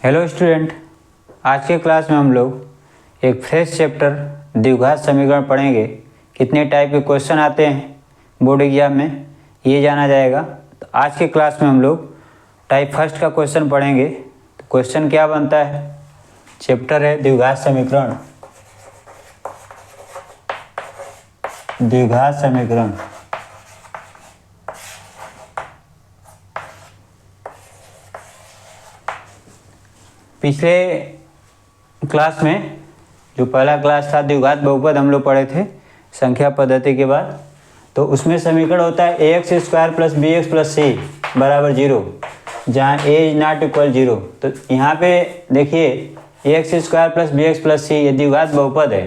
Hello student, आज के class में हम लोग एक फ्रेश चैप्टर द्विघात समीकरण पढ़ेंगे। कितने टाइप के क्वेश्चन आते हैं बोर्ड एग्जाम में ये जाना जाएगा। तो आज के क्लास में हम लोग टाइप फर्स्ट का क्वेश्चन पढ़ेंगे। तो क्वेश्चन क्या बनता है, चैप्टर है द्विघात समीकरण। द्विघात समीकरण पिछले क्लास में जो पहला क्लास था द्विघात बहुपद हम लोग पढ़े थे संख्या पद्धति के बाद। तो उसमें समीकरण होता है ax square plus B X plus C बराबर 0, जहाँ a इज नॉट इक्वल 0। तो यहाँ पे देखिए ax square plus B X plus C ये द्विघात बहुपद है,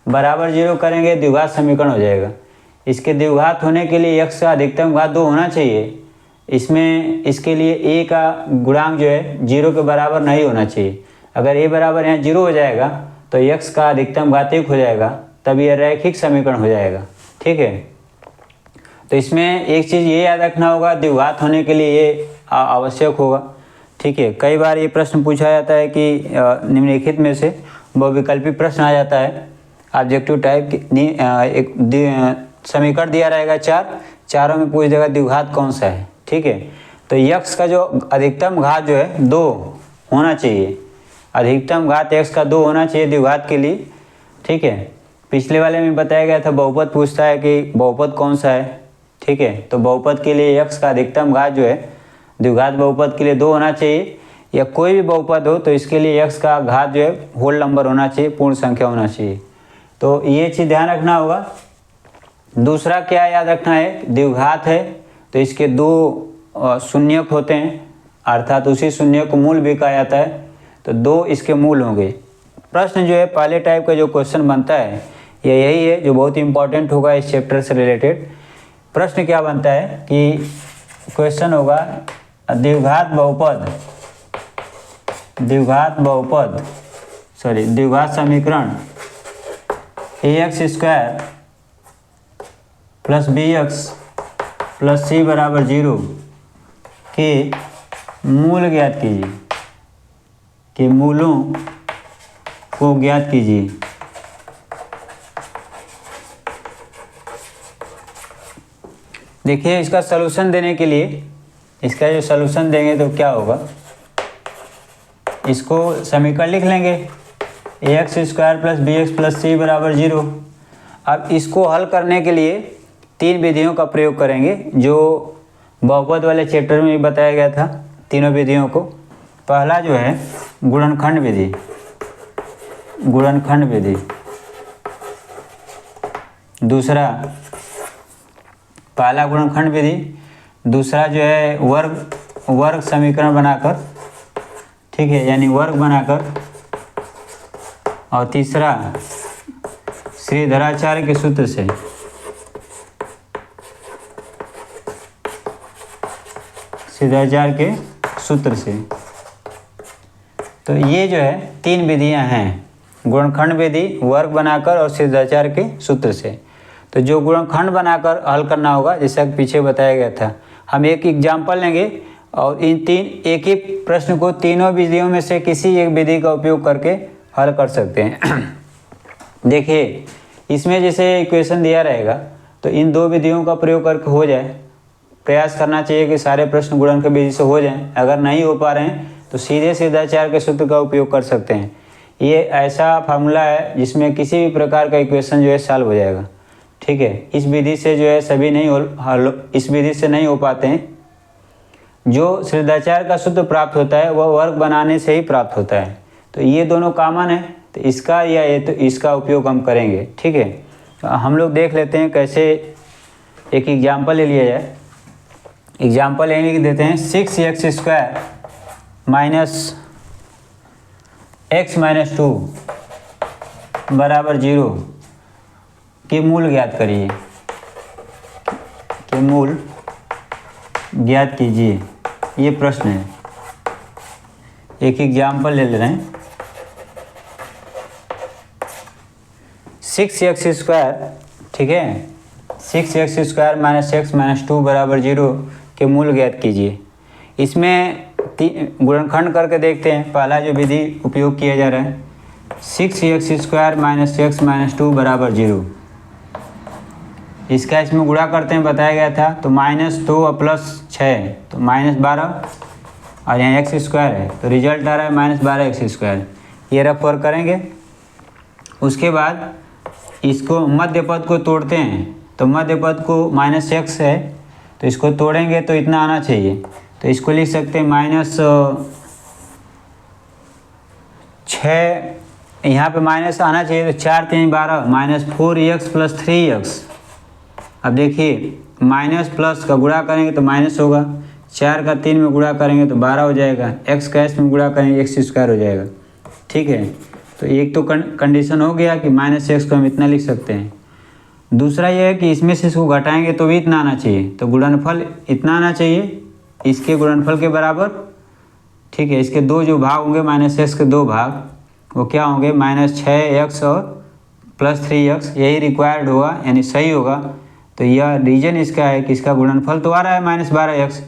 बराबर 0 करेंगे द्विघात समीकरण हो जाएगा। इसके द्विघात होने के लिए x का अधिकतम घात 2 होना चाहिए। इसमें इसके लिए a का गुणांक जो है 0 के बराबर नहीं होना चाहिए। अगर a बराबर यहाँ 0 हो जाएगा तो x का अधिकतम घात 1 हो जाएगा, तब यह रैखिक समीकरण हो जाएगा। ठीक है, तो इसमें एक चीज़ ये याद रखना होगा, द्विघात होने के लिए ये आवश्यक होगा। ठीक है, कई बार ये प्रश्न पूछा जाता है कि निम्नलिखित में से बहुविकल्पी प्रश्न आ जाता है ऑब्जेक्टिव टाइप एक समीकरण दिया रहेगा चारों में पूछ देगा द्विघात कौन सा है। ठीक है, तो x का जो अधिकतम घात जो है 2 होना चाहिए, अधिकतम घात x का 2 होना चाहिए द्विघात के लिए। ठीक है, पिछले वाले में बताया गया था बहुपद पूछता है कि बहुपद कौन सा है। ठीक है, तो बहुपद के लिए x का अधिकतम घात जो है द्विघात बहुपद के लिए 2 होना चाहिए, या कोई भी बहुपद हो तो इसके लिए x का घात जो है होल नंबर होना चाहिए, पूर्ण संख्या होना चाहिए। तो ये चीज़ ध्यान रखना होगा। दूसरा क्या याद रखना है, द्विघात है तो इसके 2 शून्यक होते हैं, अर्थात उसी शून्य को मूल भी कहा जाता है, तो 2 इसके मूल होंगे। प्रश्न जो है पहले टाइप का जो क्वेश्चन बनता है ये यही है जो बहुत इंपॉर्टेंट होगा इस चैप्टर से रिलेटेड। प्रश्न क्या बनता है कि क्वेश्चन होगा द्विघात समीकरण ax square plus B X plus C बराबर 0 के मूल ज्ञात कीजिए, के मूलों को ज्ञात कीजिए। देखिए, इसका सलूशन देने के लिए, इसका जो सलूशन देंगे तो क्या होगा, इसको समीकरण लिख लेंगे ax square plus B X plus C बराबर 0। अब इसको हल करने के लिए 3 विधियों का प्रयोग करेंगे जो बहुपद वाले चैप्टर में भी बताया गया था। तीनों विधियों को, पहला जो है गुणनखंड विधि, दूसरा पहला गुणनखंड विधि, दूसरा जो है वर्ग समीकरण बनाकर, ठीक है, यानी वर्ग बनाकर, और तीसरा श्रीधराचार्य के सूत्र से। श्रीधराचार्य के सूत्र से। तो ये जो है 3 विधियां हैं, गुणनखंड विधि, वर्ग बनाकर और श्रीधराचार्य के सूत्र से। तो जो गुणनखंड बनाकर हल करना होगा, जैसा कि पीछे बताया गया था, हम एक एग्जाम्पल लेंगे और एक ही प्रश्न को तीनों विधियों में से किसी एक विधि का उपयोग करके हल कर सकते हैं। देखिए, इसमें जैसे इक्वेशन दिया रहेगा तो इन 2 विधियों का प्रयोग करके हो जाए। प्रयास करना चाहिए कि सारे प्रश्न गुणनखंड विधि से हो जाएं। अगर नहीं हो पा रहे हैं तो सीधे श्रीधराचार्य के सूत्र का उपयोग कर सकते हैं। ये ऐसा फार्मूला है जिसमें किसी भी प्रकार का इक्वेशन जो है सॉल्व हो जाएगा। ठीक है, इस विधि से जो है सभी इस विधि से नहीं हो पाते हैं। जो श्रीधराचार्य का सूत्र प्राप्त होता है वह वर्ग बनाने से ही प्राप्त होता है। तो ये दोनों कॉमन है, तो इसका या ये तो इसका उपयोग हम करेंगे। ठीक है, तो हम लोग देख लेते हैं कैसे। एक एग्जाम्पल ले लिया जाए। एग्जाम्पल यही लिख देते हैं 6x square minus x minus 2 बराबर 0 के मूल ज्ञात करिए, के मूल ज्ञात कीजिए। ये प्रश्न है। एक एग्जाम्पल ले रहे हैं। 6x स्क्वायर, ठीक है, 6x square minus x minus 2 बराबर 0 के मूल ज्ञात कीजिए। इसमें गुणनखंड करके देखते हैं। पहला जो विधि उपयोग किया जा रहा है 6x² - x - 2 = 0। इसका इसमें गुणा करते हैं बताया गया था, तो -2 और +6 तो -12 और यहाँ x² है तो रिजल्ट आ रहा है -12x²। ये रफ वर्क करेंगे। उसके बाद इसको मध्य पद को तोड़ते हैं, तो मध्य पद को -x है तो इसको तोड़ेंगे तो इतना आना चाहिए, तो इसको लिख सकते हैं -6, यहाँ पे माइनस आना चाहिए तो 4 3 12 -4x + 3x। अब देखिए माइनस प्लस का गुणा करेंगे तो माइनस होगा, 4 का 3 में गुणा करेंगे तो 12 हो जाएगा, x का s में गुणा करेंगे x² हो जाएगा। ठीक है, तो एक तो कंडीशन हो गया कि -x को हम इतना लिख सकते हैं। दूसरा यह है कि इसमें से इसको घटाएंगे तो भी इतना आना चाहिए, तो गुणनफल इतना आना चाहिए इसके गुणनफल के बराबर। ठीक है, इसके दो जो भाग होंगे -x के दो भाग वो क्या होंगे -6x और +3x, यही रिक्वायर्ड होगा यानी सही होगा। तो यह रीजन इसका है कि इसका गुणनफल तो आ रहा है -12x,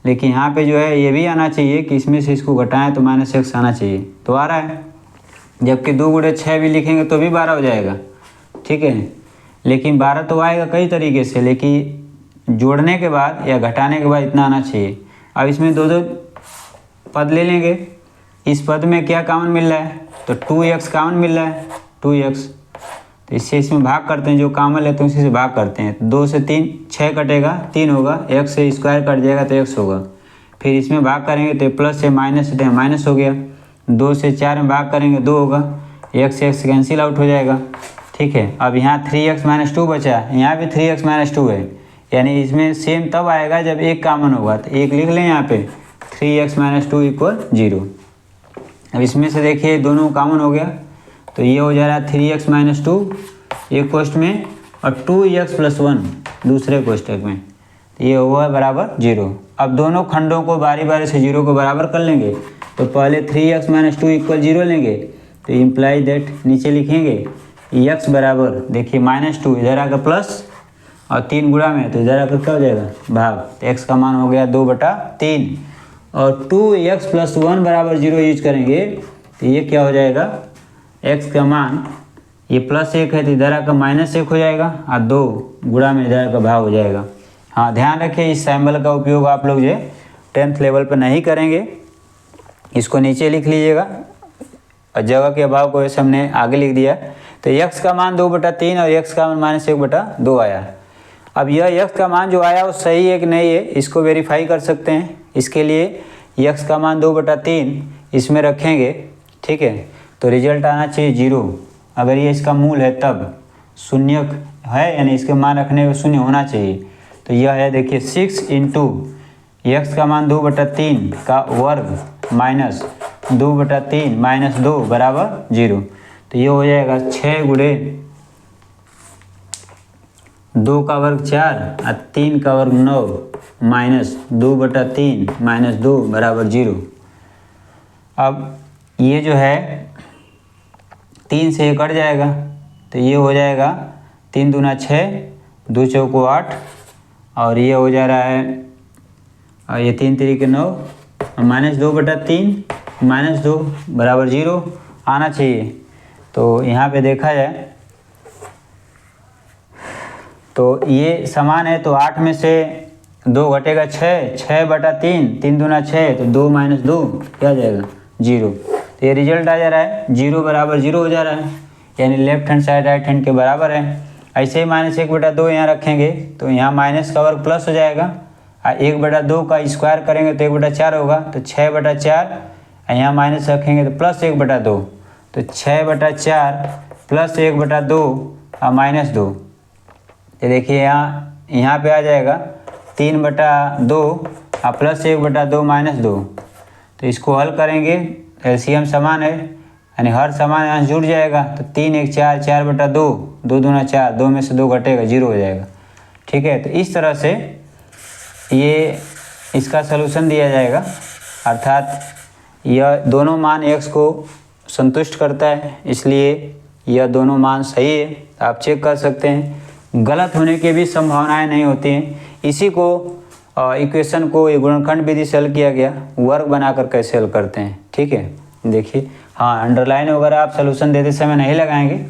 लेकिन यहाँ पे जो है ये भी आना चाहिए कि इसमें से इसको घटाएं तो -x आना चाहिए, तो आ रहा है। जबकि 2 × 6 भी लिखेंगे तो भी 12 हो जाएगा। ठीक है, लेकिन 12 तो आएगा कई तरीके से, लेकिन जोड़ने के बाद या घटाने के बाद इतना आना चाहिए। अब इसमें दो पद ले लेंगे, इस पद में क्या कॉमन मिल रहा है तो 2x कॉमन मिल रहा है, 2x, तो इससे इसमें भाग करते हैं, जो कॉमन लेते हैं उसी से भाग करते हैं। 2 से 3 6 कटेगा 3 होगा, x से स्क्वायर कट जाएगा तो x होगा। फिर इसमें भाग करेंगे तो प्लस से माइनस से माइनस हो गया, 2 से 4 में भाग करेंगे 2 होगा, x से x कैंसिल आउट हो जाएगा। ठीक है, अब यहाँ 3x - 2 बचा, यहाँ भी 3x - 2 है, यानी इसमें सेम तब आएगा जब एक कॉमन होगा, तो एक लिख लें यहाँ पे 3x - 2 = 0। अब इसमें से देखिए दोनों कॉमन हो गया, तो ये हो जा रहा है 3x - 2 एक कोष्ठ में और 2x + 1 दूसरे कोष्ठक में, तो ये हुआ बराबर 0। अब दोनों खंडों को बारी बारी से 0 को बराबर कर लेंगे, तो पहले 3x - 2 = 0 लेंगे, तो इम्प्लाई दैट नीचे लिखेंगे x बराबर देखिए -2 इधर आकर प्लस और 3 गुणा में तो इधर आकर क्या हो जाएगा भाग, तो x का मान हो गया 2/3 और 2x + 1 = 0 यूज करेंगे तो ये क्या हो जाएगा x का मान, ये +1 है तो इधर आकर -1 हो जाएगा और 2 गुणा में इधर का भाग हो जाएगा। हाँ, ध्यान रखिए इस सिंबल का उपयोग आप लोग जो 10th लेवल पर नहीं करेंगे, इसको नीचे लिख लीजिएगा और जगह के अभाव को ऐसे हमने आगे लिख दिया। तो x का मान 2/3 और x का मान -1/2 आया। अब यह x का मान जो आया वो सही है कि नहीं है इसको वेरीफाई कर सकते हैं। इसके लिए x का मान 2/3 इसमें रखेंगे, ठीक है, तो रिजल्ट आना चाहिए 0। अगर ये इसका मूल है तब शून्य है, यानी इसके मान रखने में शून्य होना चाहिए। तो यह है देखिए 6 × x का मान 2/3 का वर्ग -2/3 - 2 = 0। तो ये हो जाएगा 6 × 2 का वर्ग 4 और 3 का वर्ग 9 -2/3 - 2 = 0। अब ये जो है 3 से ये कट जाएगा तो ये हो जाएगा 3 दूना 6, 2 चौको 8 और ये हो जा रहा है और ये 3 3 के 9 -2/3 - 2 = 0 आना चाहिए। तो यहाँ पे देखा जाए तो ये समान है, तो 8 में से 2 घटेगा 6, 6/3, 3 दूना 6 तो 2 - 2 क्या आ जाएगा 0। तो ये रिजल्ट आ जा रहा है 0 = 0 हो जा रहा है, यानी left hand side right hand के बराबर है। ऐसे ही -1/2 यहाँ रखेंगे तो यहाँ माइनस का वर्ग प्लस हो जाएगा और 1/2 का स्क्वायर करेंगे तो 1/4 होगा, तो 6/4 यहाँ माइनस रखेंगे तो +1/2, तो 6/4 + 1/2 और -2। तो देखिए यहाँ पे आ जाएगा 3/2 और +1/2 - 2। तो इसको हल करेंगे, एलसीएम समान है यानी हर समान यहाँ जुड़ जाएगा, तो 3 1 4 4/2, 2 दूना 4, 2 में से 2 घटेगा 0 हो जाएगा। ठीक है, तो इस तरह से ये इसका सलूशन दिया जाएगा, अर्थात यह दोनों मान x को संतुष्ट करता है, इसलिए यह दोनों मान सही है। आप चेक कर सकते हैं, गलत होने की भी संभावनाएं नहीं होती हैं। इसी को इक्वेशन को गुणनखंड विधि से हल किया गया, वर्ग बनाकर कैसे हल करते हैं। ठीक है, देखिए, हाँ अंडरलाइन वगैरह आप सलूशन देते समय नहीं लगाएंगे।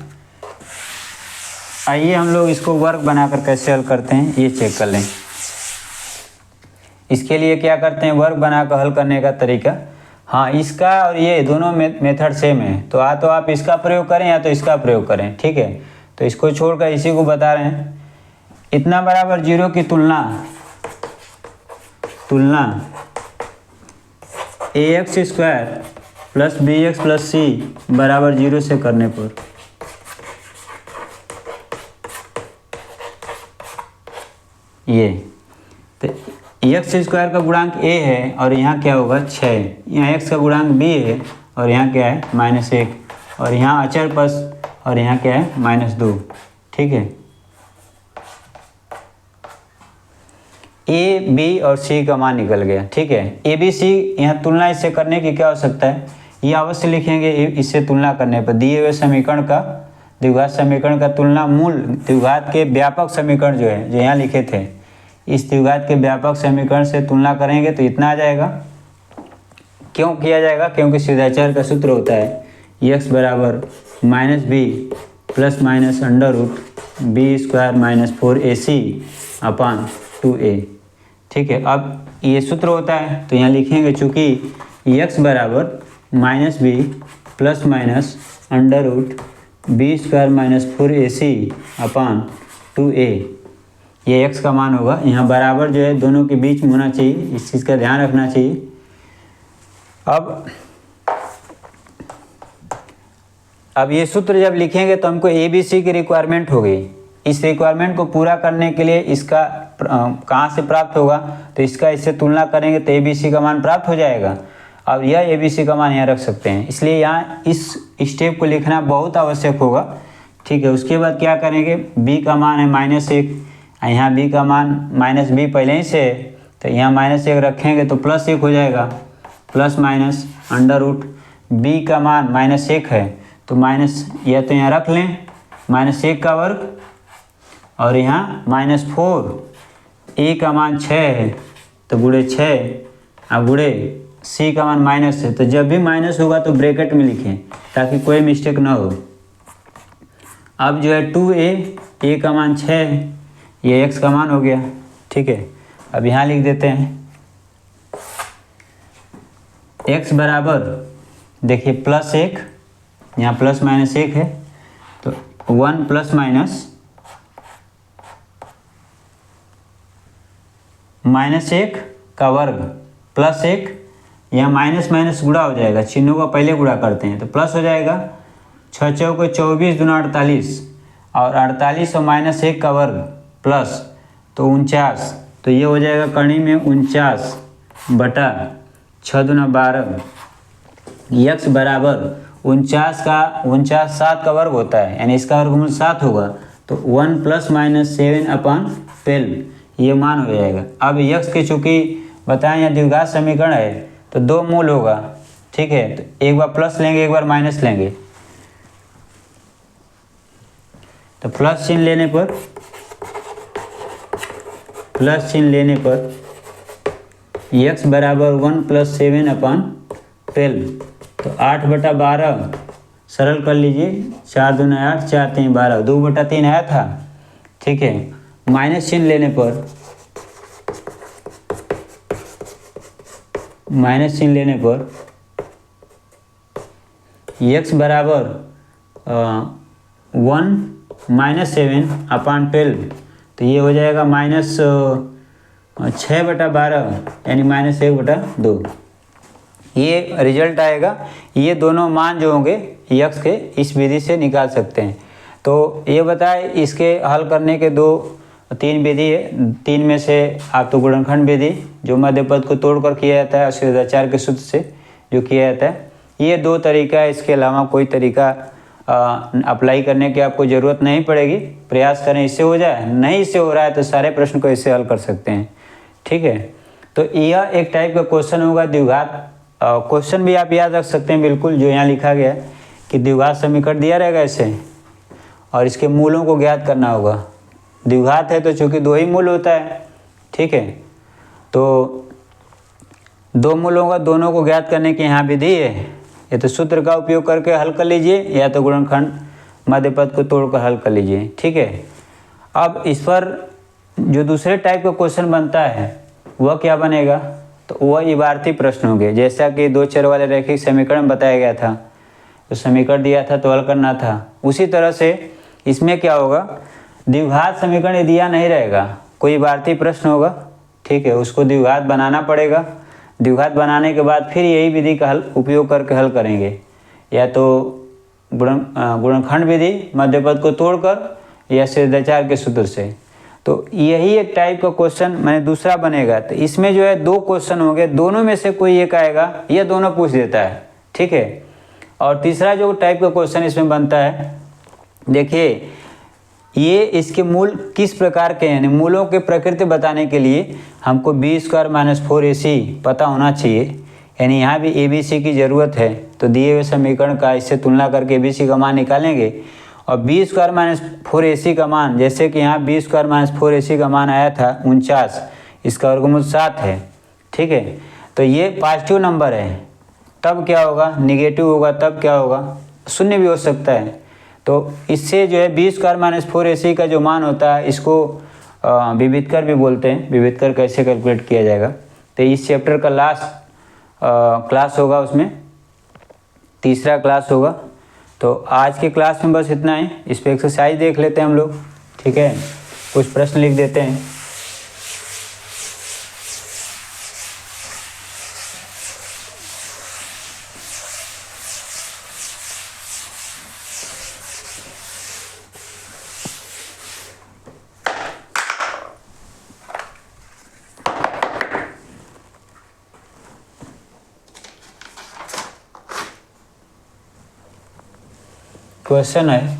आइए हम लोग इसको वर्ग बनाकर कैसे हल करते हैं ये चेक कर लें। इसके लिए क्या करते हैं, वर्ग बनाकर हल करने का तरीका, हाँ इसका और ये दोनों मेथड सेम है, तो आप इसका प्रयोग करें या तो इसका प्रयोग करें। ठीक है, तो इसको छोड़कर इसी को बता रहे हैं। इतना बराबर 0 की तुलना ax² plus bx plus c बराबर 0 से करने पर ये तो x² का गुणांक a है और यहाँ क्या होगा 6, यहाँ x का गुणांक b है और यहाँ क्या है -1, और यहाँ अचर पद और यहाँ क्या है -2। ठीक है, ए बी और सी का मान निकल गया। ठीक है, ए बी सी यहाँ तुलना इससे करने की क्या आवश्यकता है, ये अवश्य लिखेंगे इससे तुलना करने पर दिए हुए समीकरण का, द्विघात समीकरण का तुलना मूल द्विघात के व्यापक समीकरण जो है, जो यहाँ लिखे थे, इस द्विघात के व्यापक समीकरण से तुलना करेंगे तो इतना आ जाएगा। क्यों किया जाएगा, क्योंकि सीधाचार का सूत्र होता है x बराबर -b plus minus under root b² - 4ac upon 2a। ठीक है, अब ये सूत्र होता है तो यहाँ लिखेंगे, चूँकि x बराबर -b plus minus under root b² - 4ac upon 2a, ये x का मान होगा। यहाँ बराबर जो है दोनों के बीच में होना चाहिए, इस चीज़ का ध्यान रखना चाहिए। अब ये सूत्र जब लिखेंगे तो हमको ए बी सी की रिक्वायरमेंट होगी। इस रिक्वायरमेंट को पूरा करने के लिए इसका कहाँ से प्राप्त होगा, तो इसका इससे तुलना करेंगे तो ए बी सी का मान प्राप्त हो जाएगा। अब यह ए बी सी का मान यहाँ रख सकते हैं, इसलिए यहाँ इस स्टेप को लिखना बहुत आवश्यक होगा। ठीक है, उसके बाद क्या करेंगे, b का मान है -1, यहाँ b का मान -b पहले ही से है, तो यहाँ -1 रखेंगे तो +1 हो जाएगा, plus minus under root b का मान -1 है तो माइनस, यह तो यहाँ रख लें -1 का वर्ग, और यहाँ -4, a का मान 6 है तो गुणे 6 और गुणे c का मान माइनस है, तो जब भी माइनस होगा तो ब्रैकेट में लिखें ताकि कोई मिस्टेक ना हो। अब जो है 2a का मान 6 है, ये x का मान हो गया। ठीक है, अब यहाँ लिख देते हैं x बराबर, देखिए +1, यहाँ ±1 है तो 1 ± -1 का वर्ग प्लस 1, यहाँ माइनस माइनस गुणा हो जाएगा, चिन्हों का पहले गुणा करते हैं तो प्लस हो जाएगा, 6 चौके 24 दूना 48, और 48 और -1 का वर्ग प्लस तो 49, तो ये हो जाएगा कड़ी में 49 बटा 6 दूना 12, x बराबर 49 7 का वर्ग होता है, यानी इसका वर्गमूल 7 होगा, तो 1 ± 7/12 ये मान हो जाएगा। अब x के चूँकि बताएं यहाँ द्विघात समीकरण है तो 2 मूल होगा। ठीक है, तो एक बार प्लस लेंगे एक बार माइनस लेंगे, तो प्लस चिन्ह लेने पर x बराबर 1 + 7/12, तो 8/12 सरल कर लीजिए, 4 दूना 8, 4 3 12, 2/3 आया था। ठीक है, माइनस चिन्ह लेने पर x बराबर 1 - 7/12, तो ये हो जाएगा -6/12 यानी -1/2, ये रिजल्ट आएगा। ये दोनों मान जो होंगे x के इस विधि से निकाल सकते हैं। तो ये बताए इसके हल करने के 3 विधि है, 3 में से आप तो गुणनखंड विधि जो मध्य पद को तोड़कर किया जाता है, सीधाचार के सूत्र से जो किया जाता है, ये 2 तरीका है। इसके अलावा कोई तरीका अप्लाई करने की आपको ज़रूरत नहीं पड़ेगी। प्रयास करें इससे हो जाए, नहीं इससे हो रहा है तो सारे प्रश्न को इससे हल कर सकते हैं। ठीक है, तो यह एक टाइप का क्वेश्चन होगा द्विघात क्वेश्चन भी आप याद रख सकते हैं बिल्कुल, जो यहाँ लिखा गया है कि द्विघात समीकरण दिया रहेगा ऐसे और इसके मूलों को ज्ञात करना होगा। द्विघात है तो चूँकि 2 ही मूल होता है। ठीक है, तो दो मूलों का दोनों को ज्ञात करने की यहाँ विधि है, या तो सूत्र का उपयोग करके हल कर लीजिए या तो गुणनखंड मध्य पद को तोड़कर हल कर लीजिए। ठीक है, अब इस पर जो दूसरे टाइप का क्वेश्चन बनता है वह क्या बनेगा, तो वह इबारती प्रश्न होंगे। जैसा कि दो चर वाले रैखिक समीकरण बताया गया था, तो समीकरण दिया था तो हल करना था, उसी तरह से इसमें क्या होगा, द्विघात समीकरण दिया नहीं रहेगा, कोई इबारती प्रश्न होगा। ठीक है, उसको द्विघात बनाना पड़ेगा। द्विघात बनाने के बाद फिर यही विधि का हल उपयोग करके हल करेंगे, या तो गुणनखंड विधि मध्य पद को तोड़कर या सिद्धाचार के सूत्र से। तो यही एक टाइप का क्वेश्चन मैंने दूसरा बनेगा। तो इसमें जो है दो क्वेश्चन होंगे, दोनों में से कोई एक आएगा या दोनों पूछ देता है। ठीक है, और तीसरा जो टाइप का क्वेश्चन इसमें बनता है, देखिए ये इसके मूल किस प्रकार के हैं, यानी मूलों के प्रकृति बताने के लिए हमको b² - 4ac पता होना चाहिए, यानी यहाँ भी ABC की ज़रूरत है। तो दिए हुए समीकरण का इससे तुलना करके ABC का मान निकालेंगे, और b² - 4ac का मान, जैसे कि यहाँ b² - 4ac का मान आया था 49, इसका वर्गमूल 7 है। ठीक है, तो ये पॉजिटिव नंबर है, तब क्या होगा, निगेटिव होगा तब क्या होगा, शून्य भी हो सकता है। तो इससे जो है b² - 4ac का जो मान होता है, इसको विविधकर भी बोलते हैं। विविधकर कैसे कैलकुलेट किया जाएगा, तो इस चैप्टर का लास्ट क्लास होगा, उसमें तीसरा क्लास होगा। तो आज के क्लास में बस इतना ही। इस पर एक्सरसाइज देख लेते हैं हम लोग। ठीक है, कुछ प्रश्न लिख देते हैं। क्वेश्चन है,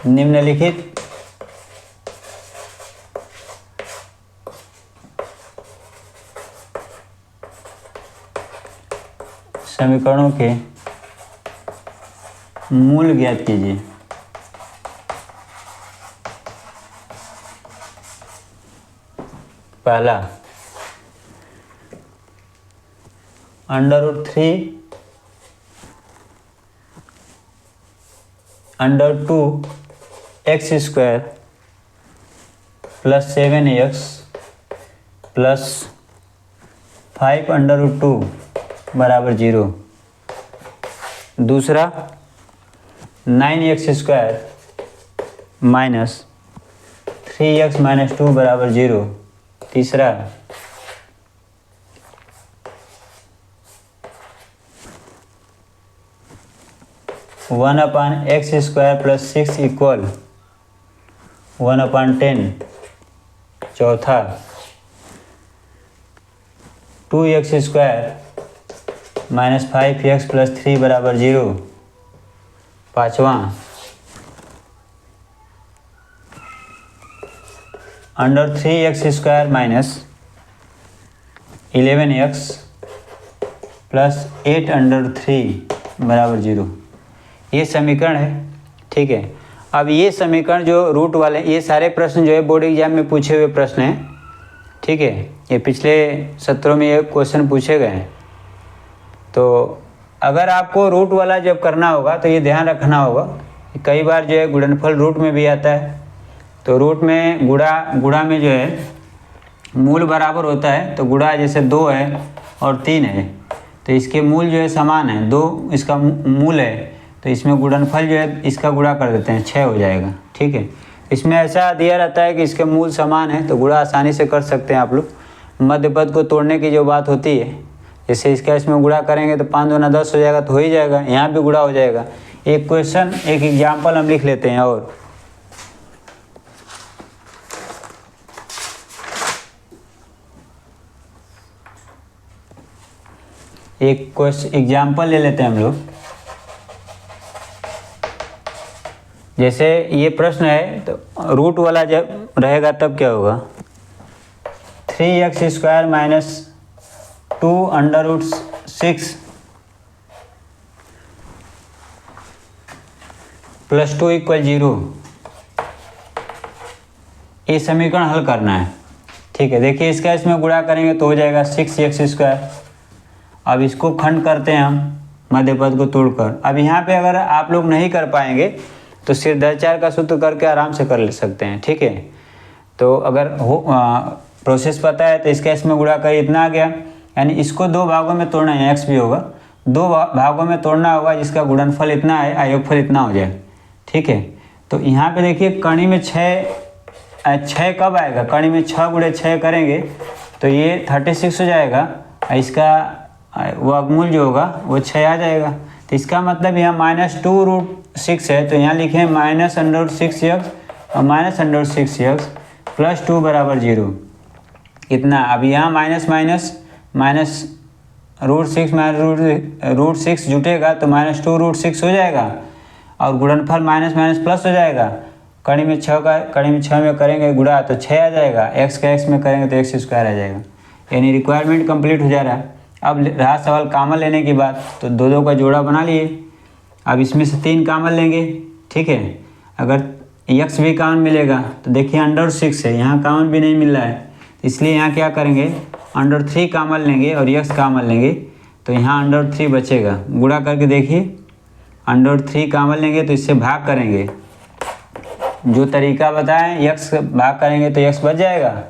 निम्नलिखित समीकरणों के मूल ज्ञात कीजिए। पहला √3 √2x² + 7x + 5√2 = 0। दूसरा 9x² - 3x - 2 = 0। तीसरा 1/x² + 6 = 1/10। चौथा 2x² - 5x + 3 = 0। पाँचवा √3x² - 11x + 8√3 = 0। ये समीकरण है। ठीक है, अब ये समीकरण जो रूट वाले, ये सारे प्रश्न जो है बोर्ड एग्जाम में पूछे हुए प्रश्न हैं। ठीक है, ये पिछले सत्रों में ये क्वेश्चन पूछे गए हैं। तो अगर आपको रूट वाला जब करना होगा तो ये ध्यान रखना होगा, कई बार जो है गुणनफल रूट में भी आता है। तो रूट में गुणा में जो है मूल बराबर होता है, तो गुणा जैसे 2 है और 3 है, तो इसके मूल जो है समान है, 2 इसका मूल है, तो इसमें गुणनफल जो है इसका गुणा कर देते हैं, 6 हो जाएगा। ठीक है, इसमें ऐसा दिया रहता है कि इसके मूल समान है, तो गुणा आसानी से कर सकते हैं आप लोग। मध्य पद को तोड़ने की जो बात होती है, जैसे इसका इसमें गुणा करेंगे तो 5 दूना 10 हो जाएगा, तो हो ही जाएगा, यहाँ भी गुणा हो जाएगा। एक क्वेश्चन, एक एग्जाम्पल हम लिख लेते हैं। और एक क्वेश्चन एग्जाम्पल ले लेते हैं हम लोग। जैसे ये प्रश्न है, तो रूट वाला जब रहेगा तब क्या होगा, 3x² - 2√6 + 2 = 0। ये समीकरण हल करना है। ठीक है, देखिए इसका इसमें गुणा करेंगे तो हो जाएगा 6x²। अब इसको खंड करते हैं हम मध्य पद को तोड़कर। अब यहाँ पे अगर आप लोग नहीं कर पाएंगे तो सिर्फ 10×4 का सूत्र करके आराम से कर ले सकते हैं, ठीक है। तो अगर प्रोसेस पता है तो इसका इसमें गुणा कर इतना आ गया, यानी इसको 2 भागों में तोड़ना है, x भी होगा 2 भागों में तोड़ना होगा, जिसका गुणनफल इतना है, आयोगफल इतना हो जाए, ठीक है। तो यहाँ पे देखिए कणी में 6 कब आएगा, कणी में 6×6 करेंगे तो ये 36 हो जाएगा, इसका वर्गमूल जो होगा वो 6 आ जाएगा। तो इसका मतलब यहाँ -2√6 है, तो यहाँ लिखें -√6x और -√6x + 2 = 0। कितना, अब यहाँ -√6 जुटेगा तो -2√6 हो जाएगा और गुणनफल माइनस प्लस हो जाएगा। कड़ी में 6 में करेंगे गुणा तो 6 आ जाएगा, x का x में करेंगे तो x² आ जाएगा, यानी रिक्वायरमेंट कंप्लीट हो जा रहा है। अब रहा सवाल कॉमन लेने की बात, तो 2 का जोड़ा बना लिए। अब इसमें से 3 कॉमन लेंगे, ठीक है। अगर x भी कॉमन मिलेगा तो देखिए √6 है, यहाँ कॉमन भी नहीं मिल रहा है, इसलिए यहाँ क्या करेंगे √3 कॉमन लेंगे और x कॉमन लेंगे, तो यहाँ √3 बचेगा। गुणा करके देखिए √3 कॉमन लेंगे तो इससे भाग करेंगे, जो तरीका बताएं x भाग करेंगे तो x बच जाएगा,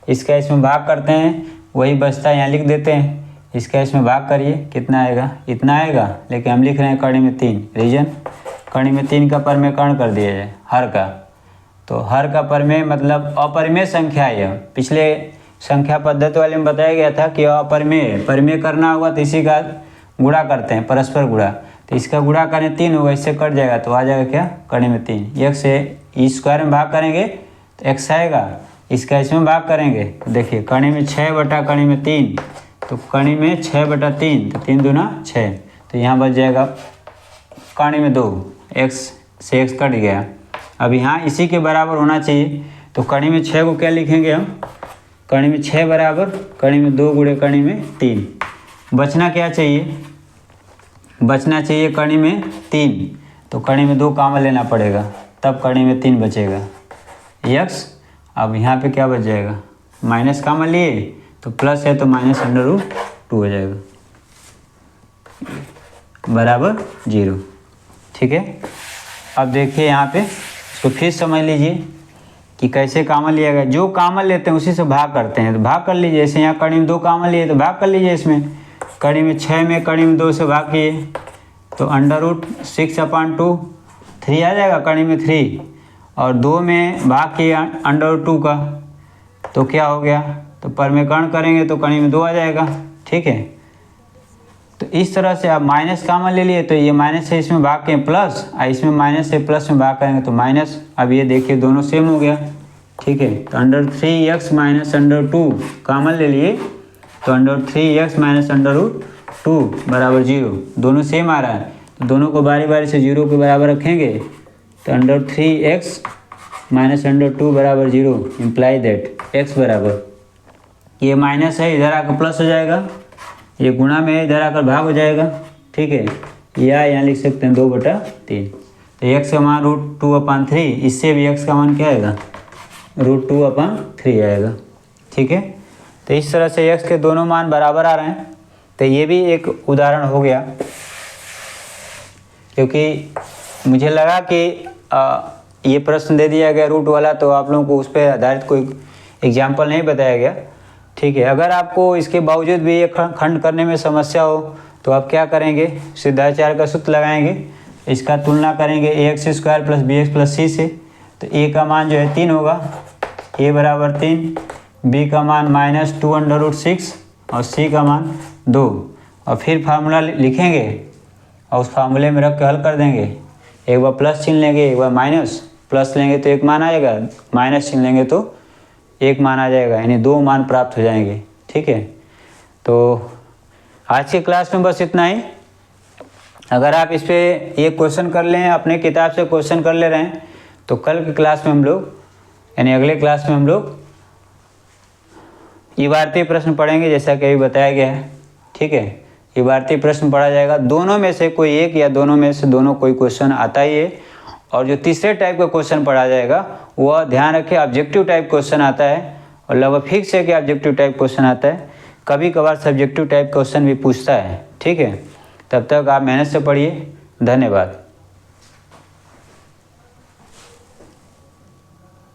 इसका इसमें भाग करते हैं वही बचता है, यहाँ लिख देते हैं। इसका इसमें भाग करिए, कितना आएगा, इतना आएगा, लेकिन हम लिख रहे हैं कड़ी में 3, रीजन कड़ी में 3 का परमेयकरण कर दिया जाए हर का। तो हर का परमेय मतलब अपरिमेय संख्या है। पिछले संख्या पद्धति वाले में बताया गया था कि अपरिमेय करना होगा तो इसी का गुणा करते हैं, परस्पर गुणा। तो इसका गुणा करें 3 होगा, इससे कट जाएगा तो आ जाएगा क्या, कड़ी में 3। x से e² में भाग करेंगे तो x आएगा, इसका इसमें भाग करेंगे तो देखिए कड़ी में 6/3, तो कड़ी में 6/3, तो 3 दूना 6, तो यहाँ बच जाएगा कड़ी में 2, x से x कट गया। अब यहाँ इसी के बराबर होना चाहिए, तो कड़ी में 6 को क्या लिखेंगे हम, कड़ी में 6 बराबर कड़ी में 2 × कड़ी में 3। बचना क्या चाहिए, बचना चाहिए कड़ी में 3, तो कड़ी में 2 कॉमन लेना पड़ेगा, तब कड़ी में 3 बचेगा x। अब यहाँ पे क्या बच जाएगा, माइनस कॉमन लिए तो प्लस है तो -√2 हो जाएगा बराबर 0, ठीक है। अब देखिए यहाँ पे इसको फिर समझ लीजिए कि कैसे कॉमन लिया गया। जो कॉमन लेते हैं उसी से भाग करते हैं, तो भाग कर लीजिए। जैसे यहाँ कड़ी में 2 कॉमन लिए तो भाग कर लीजिए, इसमें कड़ी में 6 में कड़ी में 2 से भाग किए तो √6/2 3 आ जाएगा, कड़ी में 3, और 2 में भाग किए √2 का तो क्या हो गया, तो परमेयकरण करेंगे तो कड़ी में 2 आ जाएगा, ठीक है। तो इस तरह से आप माइनस कॉमन ले लिए तो ये माइनस से इसमें भाग के प्लस, और इसमें माइनस से प्लस में भाग करेंगे तो माइनस। अब ये देखिए दोनों सेम हो गया, ठीक है। तो √3x - √2 कॉमन ले लिए तो √3x - √2 बराबर 0, दोनों सेम आ रहा है, तो दोनों को बारी बारी से 0 के बराबर रखेंगे। तो √3x - √2 बराबर 0 इम्प्लाई दैट x बराबर, ये माइनस है इधर आकर प्लस हो जाएगा, ये गुणा में इधर आकर भाग हो जाएगा, ठीक है। या यहाँ लिख सकते हैं 2/3। तो x का मान √2/3, इससे भी x का मान क्या आएगा, √2/3 आएगा, ठीक है। तो इस तरह से x के दोनों मान बराबर आ रहे हैं। तो ये भी एक उदाहरण हो गया, क्योंकि मुझे लगा कि ये प्रश्न दे दिया गया रूट वाला, तो आप लोगों को उस पर आधारित कोई एग्जाम्पल नहीं बताया गया, ठीक है। अगर आपको इसके बावजूद भी ये खंड करने में समस्या हो तो आप क्या करेंगे, सिद्धाचार्य का सूत्र लगाएंगे, इसका तुलना करेंगे ax² + bx + c से। तो a का मान जो है 3 होगा, a बराबर 3, b का मान -2√6 और c का मान 2, और फिर फार्मूला लिखेंगे और उस फार्मूले में रख के हल कर देंगे। एक बार प्लस चिन्ह लेंगे, एक बार माइनस, प्लस लेंगे तो 1 मान आएगा, माइनस चिन्ह लेंगे तो 1 मान आ जाएगा, यानी 2 मान प्राप्त हो जाएंगे, ठीक है। तो आज के क्लास में बस इतना ही। अगर आप इस पर एक क्वेश्चन कर लें, अपने किताब से क्वेश्चन कर ले रहे हैं, तो कल की क्लास में हम लोग, यानी अगले क्लास में हम लोग इबारती प्रश्न पढ़ेंगे, जैसा कि अभी बताया गया है, ठीक है। इबारती प्रश्न पढ़ा जाएगा, दोनों में से कोई एक या दोनों में से दोनों कोई क्वेश्चन आता ही है। और जो तीसरे टाइप का क्वेश्चन पढ़ा जाएगा वह ध्यान रखें ऑब्जेक्टिव टाइप क्वेश्चन आता है, और लगभग फिक्स है कि ऑब्जेक्टिव टाइप क्वेश्चन आता है। कभी कभार सब्जेक्टिव टाइप क्वेश्चन भी पूछता है। ठीक है, तब तक आप मेहनत से पढ़िए। धन्यवाद।